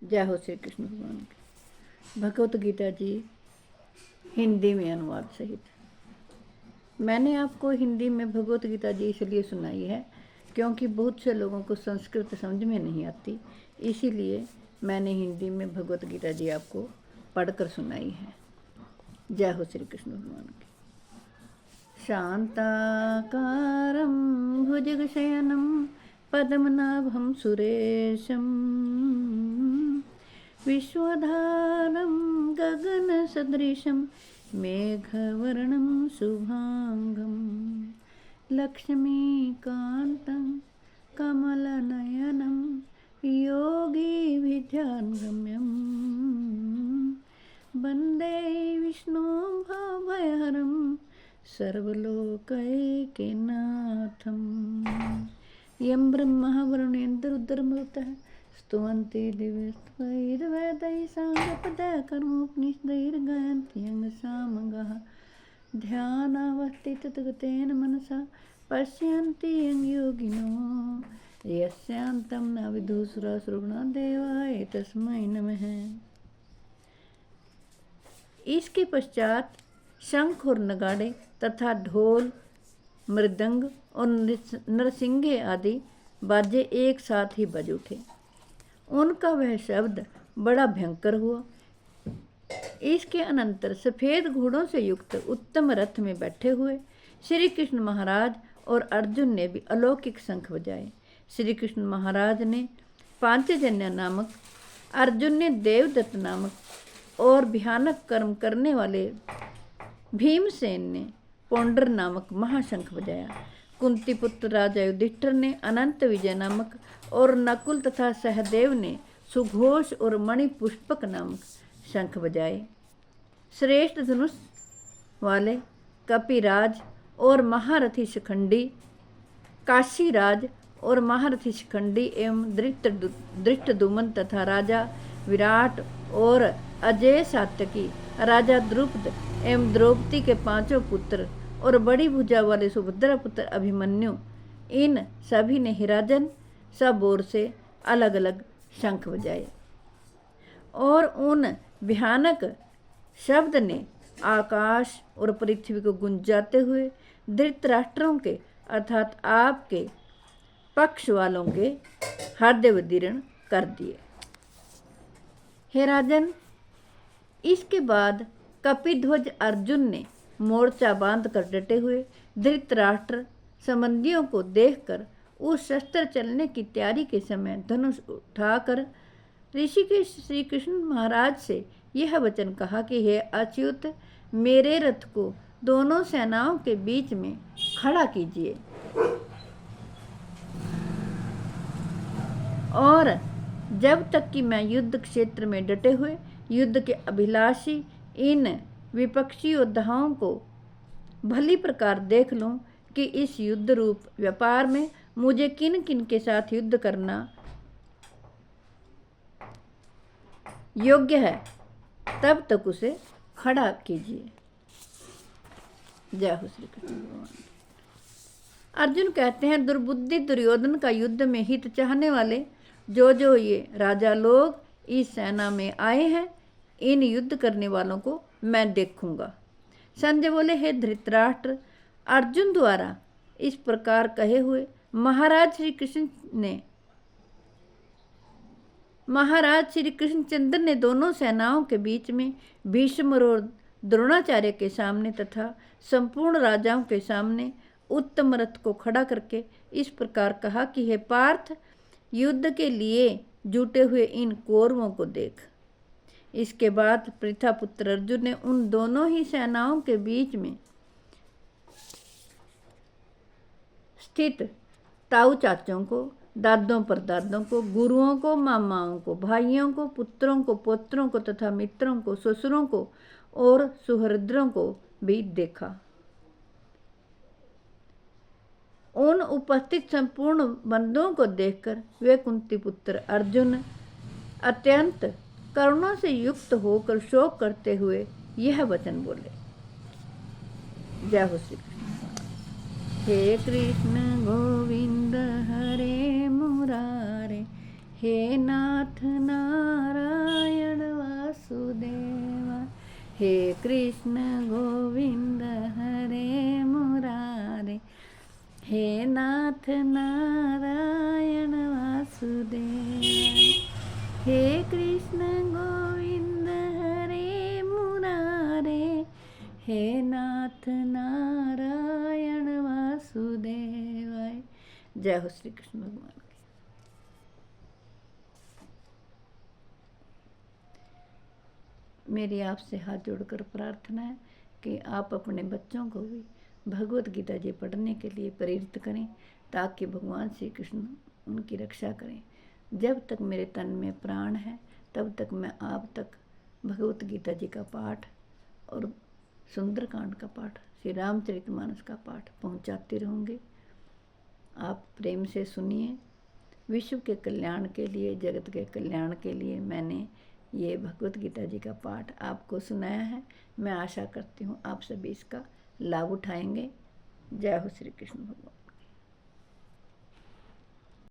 जय हो श्री कृष्ण भगवान की। भगवत गीता जी हिंदी में अनुवाद सहित। मैंने आपको हिंदी में भगवत गीता जी इसलिए सुनाई है क्योंकि बहुत से लोगों को संस्कृत समझ में नहीं आती, इसीलिए मैंने हिंदी में भगवत गीता जी आपको पढ़कर सुनाई है। जय हो श्री कृष्ण भगवान की। शांताकारं भुजगशयनं पद्मनाभं सुरेशं विश्वधारं गगनसदृशं मेघवर्णं शुभांगं लक्ष्मीकान्तं कमलनयनं योगिभिध्यानगम्यं वन्दे विष्णुं भवभयहरं सर्वलोकैकनाथं यं ब्रह्मा वरुणेन्द्ररुद्रमरुतः स्तुवन्ति दिव्यैर्वेदैः साङ्गपदकर्मोपनिषदैर्गायन्ति यङ्सामगाः ध्यानावस्थितगतेन मनसा पश्यन्ति यं योगिनो यस्यान्तं न विदुषुरासुरगुणा देवाय तस्मै नमः। इसके पश्चात शंख और नगाड़े तथा ढोल, मृदंग और नरसिंगे आदि बाजे एक साथ ही बज उठे। उनका वह शब्द बड़ा भयंकर हुआ। इसके अनंतर सफ़ेद घोड़ों से युक्त उत्तम रथ में बैठे हुए श्री कृष्ण महाराज और अर्जुन ने भी अलौकिक शंख बजाए। श्री कृष्ण महाराज ने पांचजन्य नामक, अर्जुन ने देवदत्त नामक और भयानक कर्म करने वाले भीमसेन ने पौंडर नामक महाशंख बजाया। कुंती पुत्र राजा युधिष्ठिर ने अनंत विजय नामक और नकुल तथा सहदेव ने सुघोष और मणिपुष्पक नामक शंख बजाए। श्रेष्ठ धनुष वाले कपिराज और महारथी शिखंडी, काशीराज और महारथी शिखंडी एवं धृष्टद्युम्न तथा राजा विराट और अजय सात्यकी, राजा द्रुपद एवं द्रौपदी के पांचों पुत्र और बड़ी भुजा वाले सुभद्रा पुत्र अभिमन्यु, इन सभी ने हिराजन सब ओर से अलग अलग शंख बजाए और उन भयानक शब्द ने आकाश और पृथ्वी को गुंजाते हुए धृतराष्ट्रों के अर्थात आपके पक्ष वालों के हृदय विदीर्ण कर दिए। हे राजन, इसके बाद कपिध्वज अर्जुन ने मोर्चा बांध कर डटे हुए धृतराष्ट्र संबंधियों को देखकर उस शस्त्र चलने की तैयारी के समय धनुष उठाकर ऋषिकेश श्री कृष्ण महाराज से यह वचन कहा कि हे अच्युत, मेरे रथ को दोनों सेनाओं के बीच में खड़ा कीजिए और जब तक कि मैं युद्ध क्षेत्र में डटे हुए युद्ध के अभिलाषी इन विपक्षी योद्धाओं को भली प्रकार देख लूं कि इस युद्ध रूप व्यापार में मुझे किन किन के साथ युद्ध करना योग्य है, तब तक उसे खड़ा कीजिए। जय हो श्री कृष्ण भगवान। अर्जुन कहते हैं, दुर्बुद्धि दुर्योधन का युद्ध में हित चाहने वाले जो ये राजा लोग इस सेना में आए हैं, इन युद्ध करने वालों को मैं देखूंगा। संजय बोले, हे धृतराष्ट्र, अर्जुन द्वारा इस प्रकार कहे हुए महाराज श्री कृष्णचंद्र ने दोनों सेनाओं के बीच में भीष्म और द्रोणाचार्य के सामने तथा संपूर्ण राजाओं के सामने उत्तम रथ को खड़ा करके इस प्रकार कहा कि हे पार्थ, युद्ध के लिए जुटे हुए इन कौरवों को देख। इसके बाद पृथा पुत्र अर्जुन ने उन दोनों ही सेनाओं के बीच में स्थित ताऊ चाचों को, दादों परदादों को, गुरुओं को, मामाओं को, भाइयों को, पुत्रों को, पौत्रों को तथा मित्रों को, ससुरों को और सुहृदों को भी देखा। उन उपस्थित संपूर्ण बंधुओं को देखकर वे कुंती पुत्र अर्जुन अत्यंत करुणा से युक्त होकर शोक करते हुए यह वचन बोले। जय हो श्री कृष्ण। हे कृष्ण गोविंद हरे मुरारे, हे नाथ नारायण हे कृष्ण गोविंद हरे मुरारे, हे नाथ नारायण वासुदेव। हे कृष्ण गोविंद हरे मुरारे, हे नाथ नारायण वासुदेवाय। जय हो श्री कृष्ण भगवान की। मेरी आपसे हाथ जोड़कर प्रार्थना है कि आप अपने बच्चों को भी भगवत गीता जी पढ़ने के लिए प्रेरित करें, ताकि भगवान श्री कृष्ण उनकी रक्षा करें। जब तक मेरे तन में प्राण है तब तक मैं आप तक भगवत गीता जी का पाठ और सुंदरकांड का पाठ, श्री रामचरितमानस का पाठ पहुंचाती रहूँगी। आप प्रेम से सुनिए। विश्व के कल्याण के लिए, जगत के कल्याण के लिए मैंने ये भगवत गीता जी का पाठ आपको सुनाया है। मैं आशा करती हूँ आप सभी इसका लाभ उठाएंगे। जय हो श्री कृष्ण भगवान।